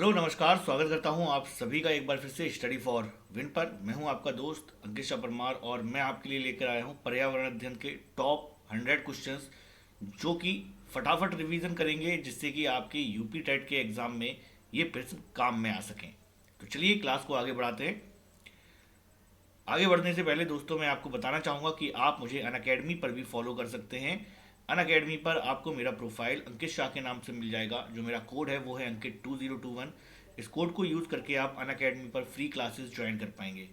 Hello नमस्कार, स्वागत करता हूं आप सभी का एक बार फिर से स्टडी फॉर विन पर। मैं हूं आपका दोस्त अंकित शाह परमार और मैं आपके लिए लेकर आया हूं पर्यावरण अध्ययन के टॉप 100 क्वेश्चंस जो कि फटाफट रिवीजन करेंगे, जिससे कि आपके यूपी टेट के एग्जाम में ये प्रश्न काम में आ सकें। तो चलिए क्लास को आगे बढ़ाते हैं। आगे बढ़ने से पहले दोस्तों मैं आपको बताना चाहूँगा कि आप मुझे अनअकैडमी पर भी फॉलो कर सकते हैं। अनअकैडमी पर आपको मेरा प्रोफाइल अंकित शाह के नाम से मिल जाएगा। जो मेरा कोड है वो है अंकित 2021। इस कोड को यूज़ करके आप अनअकैडमी पर फ्री क्लासेस ज्वाइन कर पाएंगे।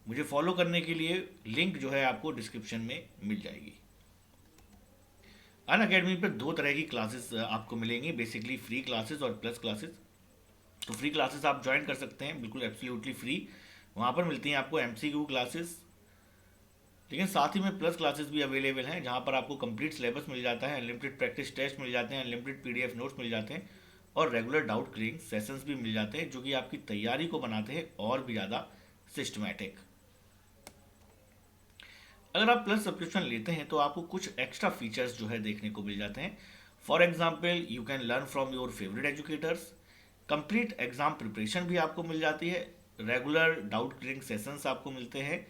मुझे फॉलो करने के लिए लिंक जो है आपको डिस्क्रिप्शन में मिल जाएगी। अनअकैडमी पर दो तरह की क्लासेस आपको मिलेंगी, बेसिकली फ्री क्लासेस और प्लस क्लासेस। तो फ्री क्लासेस आप ज्वाइन कर सकते हैं, बिल्कुल एब्सोल्युटली फ्री। वहाँ पर मिलती हैं आपको एमसीक्यू क्लासेस, लेकिन साथ ही में प्लस क्लासेस भी अवेलेबल हैं जहाँ पर आपको कंप्लीट सिलेबस मिल जाता है, अनलिमिटेड प्रैक्टिस टेस्ट मिल जाते हैं, अनलिमिटेड पीडीएफ नोट्स मिल जाते हैं और रेगुलर डाउट क्लियरिंग सेशंस भी मिल जाते हैं, जो कि आपकी तैयारी को बनाते हैं और भी ज़्यादा सिस्टमैटिक। अगर आप प्लस सब्सक्रिप्शन लेते हैं तो आपको कुछ एक्स्ट्रा फीचर्स जो है देखने को मिल जाते हैं। For example, you can learn from your favourite educators. Complete exam preparation भी आपको मिल जाती है। रेगुलर डाउट क्लियरिंग सेशंस आपको मिलते हैं।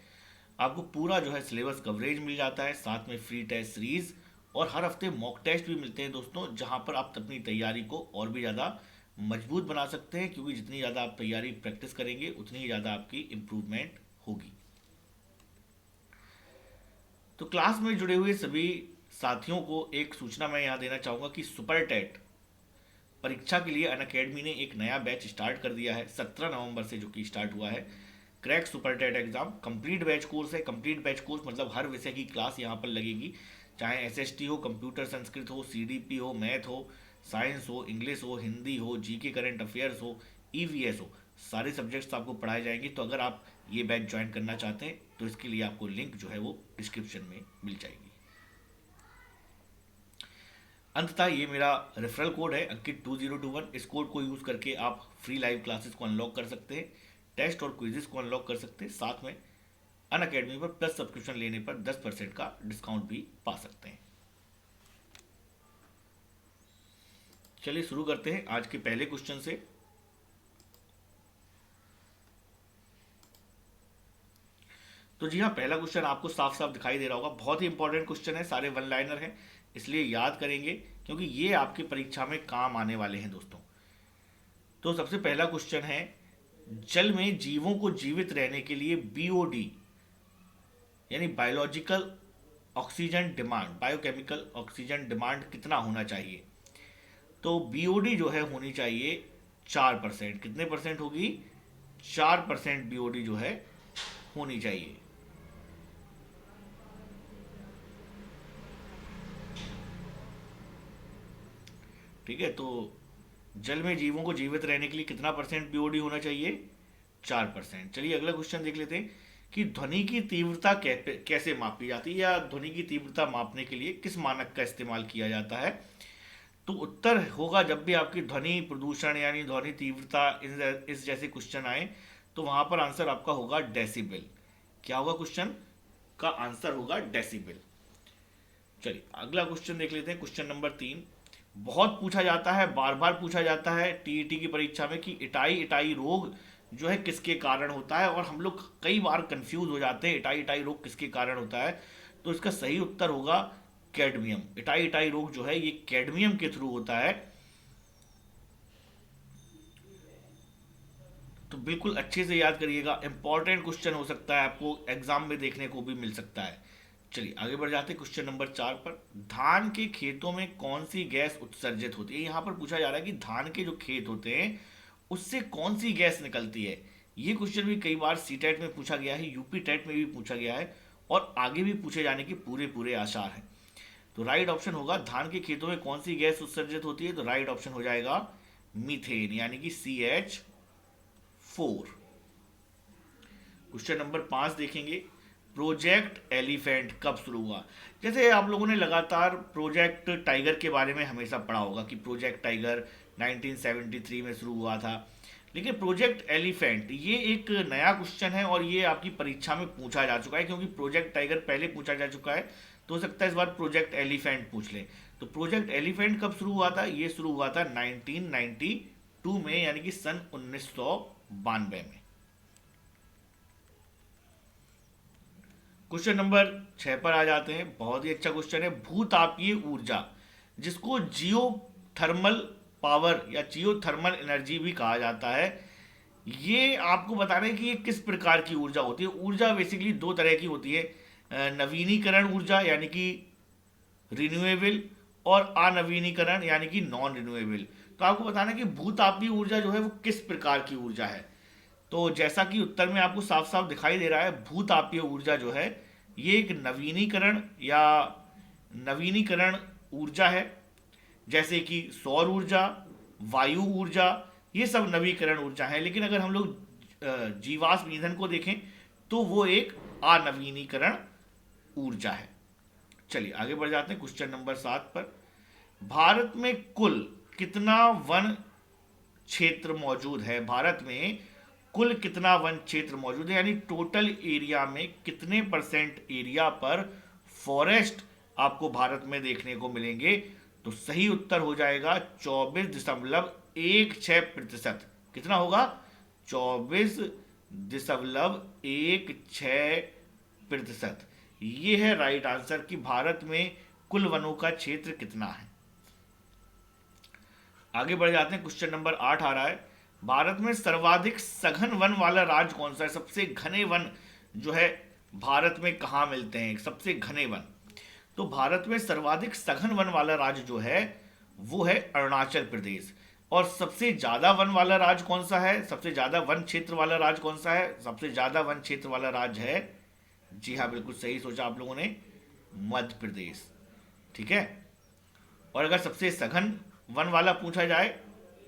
आपको पूरा जो है सिलेबस कवरेज मिल जाता है, साथ में फ्री टेस्ट सीरीज और हर हफ्ते मॉक टेस्ट भी मिलते हैं दोस्तों, जहां पर आप अपनी तैयारी को और भी ज़्यादा मजबूत बना सकते हैं, क्योंकि जितनी ज़्यादा आप तैयारी प्रैक्टिस करेंगे उतनी ही ज़्यादा आपकी इम्प्रूवमेंट होगी। तो क्लास में जुड़े हुए सभी साथियों को एक सूचना मैं यहाँ देना चाहूँगा कि सुपर टेट परीक्षा के लिए अनअकैडमी ने एक नया बैच स्टार्ट कर दिया है 17 नवंबर से, जो कि स्टार्ट हुआ है। Crack super TET exam complete batch course है। कंप्लीट बैच कोर्स मतलब हर विषय की क्लास यहाँ पर लगेगी, चाहे एसएसटी हो, कंप्यूटर संस्कृत हो, सीडीपी हो, मैथ हो, साइंस हो, इंग्लिश हो, हिंदी हो, जीके करंट अफेयर्स हो, ईवीएस हो, सारे सब्जेक्ट्स आपको पढ़ाए जाएंगे। तो अगर आप ये बैच ज्वाइन करना चाहते हैं तो इसके लिए आपको लिंक जो है वो डिस्क्रिप्शन में मिल जाएगी। अंततः ये मेरा रेफरल कोड है अंकित 2021। इस कोड को यूज़ करके आप फ्री लाइव क्लासेस को अनलॉक कर सकते हैं, टेस्ट और क्विजेस को अनलॉक कर सकते हैं, साथ में अनअकैडमी पर प्लस सब्सक्रिप्शन लेने पर 10% का डिस्काउंट भी पा सकते हैं। चलिए शुरू करते हैं आज के पहले क्वेश्चन से। तो जी हाँ, पहला क्वेश्चन आपको साफ साफ दिखाई दे रहा होगा। बहुत ही इंपॉर्टेंट क्वेश्चन है, सारे वन लाइनर हैं, इसलिए याद करेंगे क्योंकि ये आपकी परीक्षा में काम आने वाले हैं दोस्तों। तो सबसे पहला क्वेश्चन है, जल में जीवों को जीवित रहने के लिए बीओडी यानी biological oxygen demand, biochemical oxygen demand कितना होना चाहिए? तो बीओडी जो है होनी चाहिए 4%। कितने परसेंट होगी? 4% बीओडी जो है होनी चाहिए। ठीक है, तो जल में जीवों को जीवित रहने के लिए कितना परसेंट बीओडी होना चाहिए? 4%। चलिए अगला क्वेश्चन देख लेते हैं कि ध्वनि की तीव्रता कैसे मापी जाती है, या ध्वनि की तीव्रता मापने के लिए किस मानक का इस्तेमाल किया जाता है? तो उत्तर होगा, जब भी आपकी ध्वनि प्रदूषण यानी ध्वनि तीव्रता इस जैसे क्वेश्चन आए तो वहां पर आंसर आपका होगा डेसिबल। क्या होगा? क्वेश्चन का आंसर होगा डेसिबल। चलिए अगला क्वेश्चन देख लेते हैं, क्वेश्चन नंबर 3। बहुत पूछा जाता है, बार बार पूछा जाता है टीईटी की परीक्षा में कि इटाई इटाई रोग जो है किसके कारण होता है, और हम लोग कई बार कंफ्यूज हो जाते हैं इटाई इटाई रोग किसके कारण होता है। तो इसका सही उत्तर होगा कैडमियम। इटाई इटाई रोग जो है ये कैडमियम के थ्रू होता है। तो बिल्कुल अच्छे से याद करिएगा, इंपॉर्टेंट क्वेश्चन हो सकता है, आपको एग्जाम में देखने को भी मिल सकता है। चलिए आगे बढ़ जाते हैं क्वेश्चन नंबर 4 पर। धान के खेतों में कौन सी गैस उत्सर्जित होती है? यहाँ पर पूछा जा रहा है कि धान के जो खेत होते हैं उससे कौन सी गैस निकलती है। ये क्वेश्चन भी कई बार सी टेट में पूछा गया है, यूपी टेट में भी पूछा गया है और आगे भी पूछे जाने के पूरे पूरे आसार हैं। तो राइट ऑप्शन होगा, धान के खेतों में कौन सी गैस उत्सर्जित होती है? तो राइट ऑप्शन हो जाएगा मीथेन यानी कि CH4। क्वेश्चन नंबर 5 देखेंगे, प्रोजेक्ट एलिफेंट कब शुरू हुआ? जैसे आप लोगों ने लगातार प्रोजेक्ट टाइगर के बारे में हमेशा पढ़ा होगा कि प्रोजेक्ट टाइगर 1973 में शुरू हुआ था, लेकिन प्रोजेक्ट एलिफेंट ये एक नया क्वेश्चन है और ये आपकी परीक्षा में पूछा जा चुका है, क्योंकि प्रोजेक्ट टाइगर पहले पूछा जा चुका है, तो हो सकता है इस बार प्रोजेक्ट एलिफेंट पूछ ले। तो प्रोजेक्ट एलिफेंट कब शुरू हुआ था? ये शुरू हुआ था 1992 टू में, यानी कि सन 1992 में। क्वेश्चन नंबर 6 पर आ जाते हैं। बहुत ही अच्छा क्वेश्चन है। भूतापीय ऊर्जा, जिसको जियो थर्मल पावर या जियो थर्मल एनर्जी भी कहा जाता है, ये आपको बताना है कि ये किस प्रकार की ऊर्जा होती है। ऊर्जा बेसिकली दो तरह की होती है, नवीनीकरण ऊर्जा यानी कि रिन्यूएबल, और अनवीनीकरण यानी कि नॉन रिन्यूएबल। तो आपको बताना है कि भूतापीय ऊर्जा जो है वो किस प्रकार की ऊर्जा है। तो जैसा कि उत्तर में आपको साफ साफ दिखाई दे रहा है, भूतापीय ऊर्जा जो है ये एक नवीनीकरण ऊर्जा है। जैसे कि सौर ऊर्जा, वायु ऊर्जा, ये सब नवीकरण ऊर्जा है। लेकिन अगर हम लोग जीवाश्म ईंधन को देखें तो वो एक अनवीनीकरण ऊर्जा है। चलिए आगे बढ़ जाते हैं क्वेश्चन नंबर 7 पर। भारत में कुल कितना वन क्षेत्र मौजूद है? भारत में कुल कितना वन क्षेत्र मौजूद है, यानी टोटल एरिया में कितने परसेंट एरिया पर फॉरेस्ट आपको भारत में देखने को मिलेंगे? तो सही उत्तर हो जाएगा 24.16%। कितना होगा? 24.16%। ये है राइट आंसर कि भारत में कुल वनों का क्षेत्र कितना है। आगे बढ़ जाते हैं। क्वेश्चन नंबर 8 आ रहा है। भारत में सर्वाधिक सघन वन वाला राज्य कौन सा है? सबसे घने वन जो है भारत में कहाँ मिलते हैं, सबसे घने वन? तो भारत में सर्वाधिक सघन वन वाला राज्य जो है वो है अरुणाचल प्रदेश। और सबसे ज्यादा वन वाला राज्य कौन सा है? सबसे ज्यादा वन क्षेत्र वाला राज्य कौन सा है? सबसे ज्यादा वन क्षेत्र वाला राज्य है, जी हाँ बिल्कुल सही सोचा आप लोगों ने, मध्य प्रदेश। ठीक है। और अगर सबसे सघन वन वाला पूछा जाए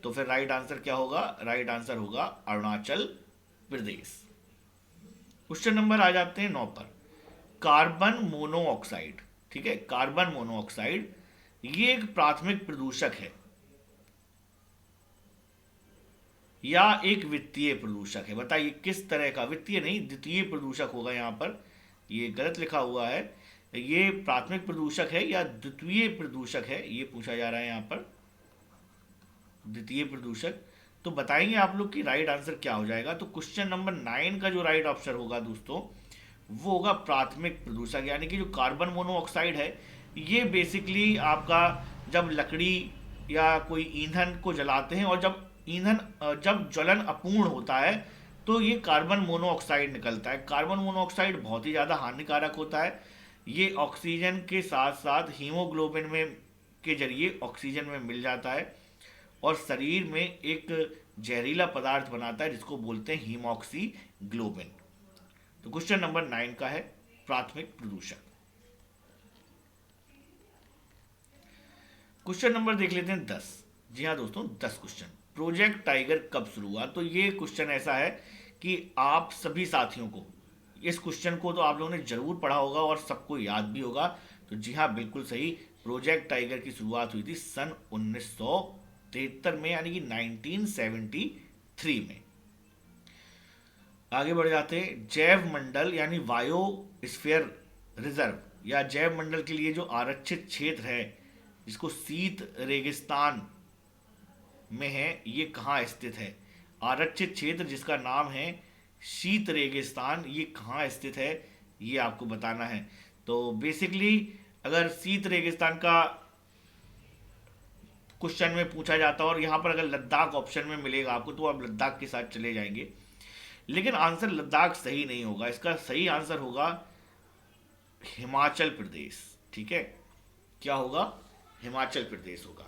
तो फिर राइट आंसर क्या होगा? राइट आंसर होगा अरुणाचल प्रदेश। क्वेश्चन नंबर आ जाते हैं 9 पर। कार्बन मोनोऑक्साइड, ठीक है, कार्बन मोनोऑक्साइड ये एक प्राथमिक प्रदूषक है या एक वित्तीय प्रदूषक है? बताइए किस तरह का? वित्तीय नहीं, द्वितीय प्रदूषक होगा। यहां पर ये गलत लिखा हुआ है। ये प्राथमिक प्रदूषक है या द्वितीय प्रदूषक है, ये पूछा जा रहा है यहां पर। द्वितीय प्रदूषक। तो बताएंगे आप लोग कि राइट आंसर क्या हो जाएगा। तो क्वेश्चन नंबर 9 का जो राइट ऑप्शन होगा दोस्तों वो होगा प्राथमिक प्रदूषक, यानी कि जो कार्बन मोनोऑक्साइड है ये बेसिकली आपका जब लकड़ी या कोई ईंधन को जलाते हैं और जब ज्वलन अपूर्ण होता है तो ये कार्बन मोनोऑक्साइड निकलता है। कार्बन मोनोऑक्साइड बहुत ही ज़्यादा हानिकारक होता है। ये ऑक्सीजन के साथ साथ हीमोग्लोबिन में के जरिए ऑक्सीजन में मिल जाता है और शरीर में एक जहरीला पदार्थ बनाता है जिसको बोलते हैं हीमॉक्सीग्लोबिन। तो क्वेश्चन नंबर 9 का है प्राथमिक प्रदूषक। क्वेश्चन नंबर देख लेते हैं 10। जी हाँ दोस्तों 10 क्वेश्चन। प्रोजेक्ट टाइगर कब शुरू हुआ? तो ये क्वेश्चन ऐसा है कि आप सभी साथियों को इस क्वेश्चन को तो आप लोगों ने जरूर पढ़ा होगा और सबको याद भी होगा। तो जी हाँ बिल्कुल सही, प्रोजेक्ट टाइगर की शुरुआत हुई थी सन 1973 में, यानी कि 1973 में। आगे बढ़ जाते हैं। जैव मंडल यानी बायोस्फीयर रिजर्व या जैव मंडल के लिए जो आरक्षित क्षेत्र है जिसको शीत रेगिस्तान में है, ये कहाँ स्थित है? आरक्षित क्षेत्र जिसका नाम है शीत रेगिस्तान, ये कहाँ स्थित है ये आपको बताना है। तो बेसिकली अगर शीत रेगिस्तान का क्वेश्चन में पूछा जाता और यहाँ पर अगर लद्दाख ऑप्शन में मिलेगा आपको तो आप लद्दाख के साथ चले जाएंगे, लेकिन आंसर लद्दाख सही नहीं होगा। इसका सही आंसर होगा हिमाचल प्रदेश। ठीक है, क्या होगा? हिमाचल प्रदेश होगा।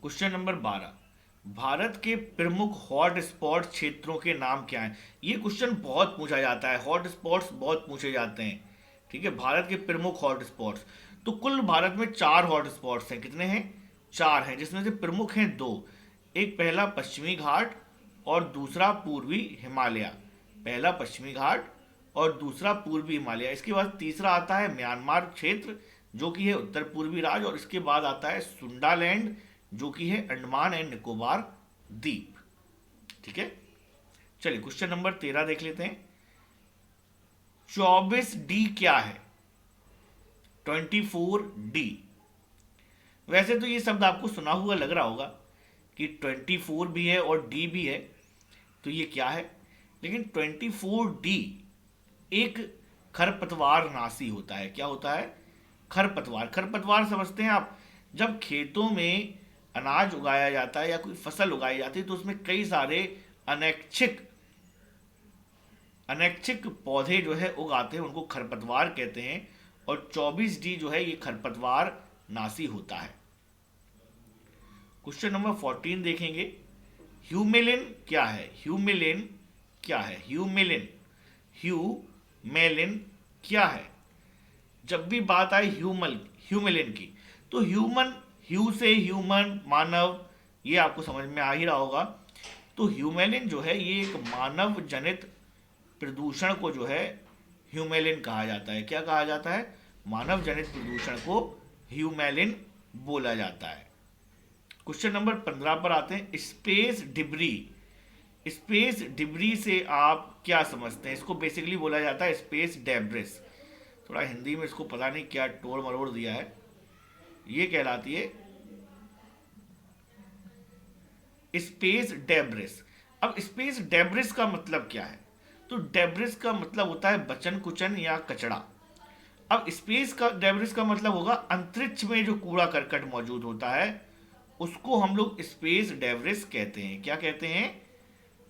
Question number 12। भारत के प्रमुख हॉट स्पॉट क्षेत्रों के नाम क्या हैं? ये क्वेश्चन बहुत पूछा जाता है, हॉट स्पॉट्स बहुत पूछे जाते हैं। ठीक है, भारत के प्रमुख हॉट स्पॉट्स। तो कुल भारत में 4 हॉट स्पॉट्स हैं। कितने हैं? 4 हैं, जिसमें से प्रमुख हैं 2। एक पहला पश्चिमी घाट और दूसरा पूर्वी हिमालय। पहला पश्चिमी घाट और दूसरा पूर्वी हिमालय। इसके बाद तीसरा आता है म्यांमार क्षेत्र जो कि है उत्तर पूर्वी राज्य, और इसके बाद आता है सुंडालैंड जो कि है अंडमान एंड निकोबार द्वीप। ठीक है, चलिए क्वेश्चन नंबर 13 देख लेते हैं। 24D क्या है? 24D वैसे तो ये शब्द आपको सुना हुआ लग रहा होगा कि 24 भी है और डी भी है, तो ये क्या है? लेकिन 24D एक खरपतवार नाशी होता है। क्या होता है? खरपतवार। खरपतवार समझते हैं आप? जब खेतों में अनाज उगाया जाता है या कोई फसल उगाई जाती है तो उसमें कई सारे अनैच्छिक अनैच्छिक पौधे जो है उगाते हैं, उनको खरपतवार कहते हैं। और 24D जो है ये खरपतवार नाशी होता है। क्वेश्चन नंबर 14 देखेंगे। ह्यूमेलिन क्या है? ह्यूमेलिन क्या है? ह्यूमेलिन ह्यूमेलिन क्या है? जब भी बात आए ह्यूमेलिन की, तो ह्यू से ह्यूमन, मानव, ये आपको समझ में आ ही रहा होगा। तो ह्यूमेलिन जो है ये एक मानव जनित प्रदूषण को जो है ह्यूमेलिन कहा जाता है। क्या कहा जाता है? मानव जनित प्रदूषण को ह्यूमेलिन बोला जाता है। क्वेश्चन नंबर 15 पर आते हैं। Space debris. स्पेस डिब्री से आप क्या समझते हैं? इसको बेसिकली बोला जाता है स्पेस डेब्रिस। थोड़ा हिंदी में इसको पता नहीं क्या टोड़ मरोड़ दिया है, ये कहलाती है स्पेस डेब्रिस। अब स्पेस डेब्रिस का मतलब क्या है? तो डेब्रिस का मतलब होता है बचन कुचन या कचरा। अब स्पेस का डेब्रिस का मतलब होगा अंतरिक्ष में जो कूड़ा करकट मौजूद होता है उसको हम लोग स्पेस डेब्रिस कहते हैं। क्या कहते हैं?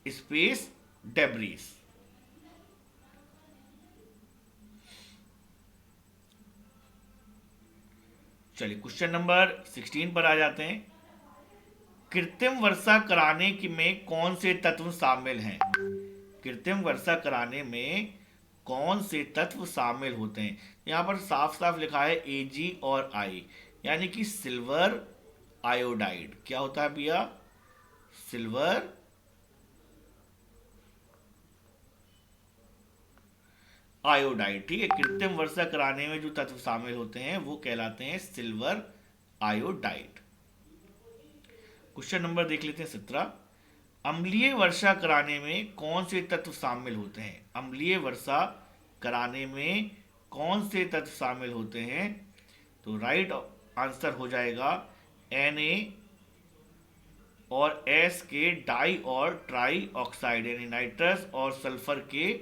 Space debris. चलिए क्वेश्चन नंबर 16 पर आ जाते हैं। कृत्रिम वर्षा कराने में कौन से तत्व शामिल हैं? कृत्रिम वर्षा कराने में कौन से तत्व शामिल होते हैं? यहां पर साफ साफ लिखा है Ag और I, यानी कि सिल्वर आयोडाइड। क्या होता है भैया? Silver iodide. ठीक है, कृत्रिम वर्षा कराने में जो तत्व शामिल होते हैं वो कहलाते हैं सिल्वर आयोडाइड। क्वेश्चन नंबर देख लेते हैं 17। अम्लीय वर्षा कराने में कौन से तत्व शामिल होते हैं? अम्लीय वर्षा कराने में कौन से तत्व शामिल होते हैं? तो राइट आंसर हो जाएगा Na और S के डाई और ट्राई ऑक्साइड, यानी नाइट्रस और सल्फर के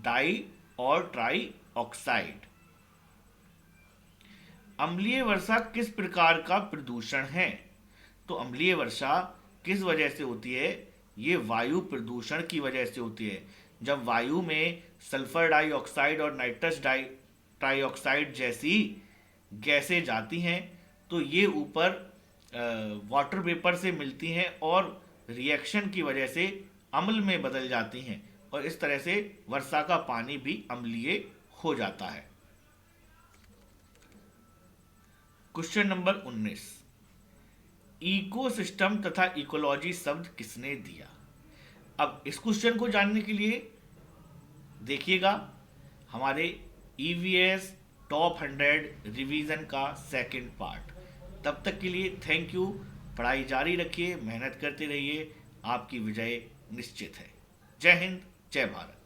डाई और ट्राई ऑक्साइड। अम्लीय वर्षा किस प्रकार का प्रदूषण है? तो अम्लीय वर्षा किस वजह से होती है? ये वायु प्रदूषण की वजह से होती है। जब वायु में सल्फर डाइऑक्साइड और नाइट्रस ट्राइऑक्साइड जैसी गैसें जाती हैं तो ये ऊपर वाटर वेपर से मिलती हैं और रिएक्शन की वजह से अम्ल में बदल जाती हैं और इस तरह से वर्षा का पानी भी अम्लीय हो जाता है। Question number 19। इकोसिस्टम तथा इकोलॉजी शब्द किसने दिया? अब इस क्वेश्चन को जानने के लिए देखिएगा हमारे EVS टॉप 100 रिवीजन का सेकंड पार्ट। तब तक के लिए थैंक यू। पढ़ाई जारी रखिए, मेहनत करते रहिए, आपकी विजय निश्चित है। जय हिंद, जय भारत।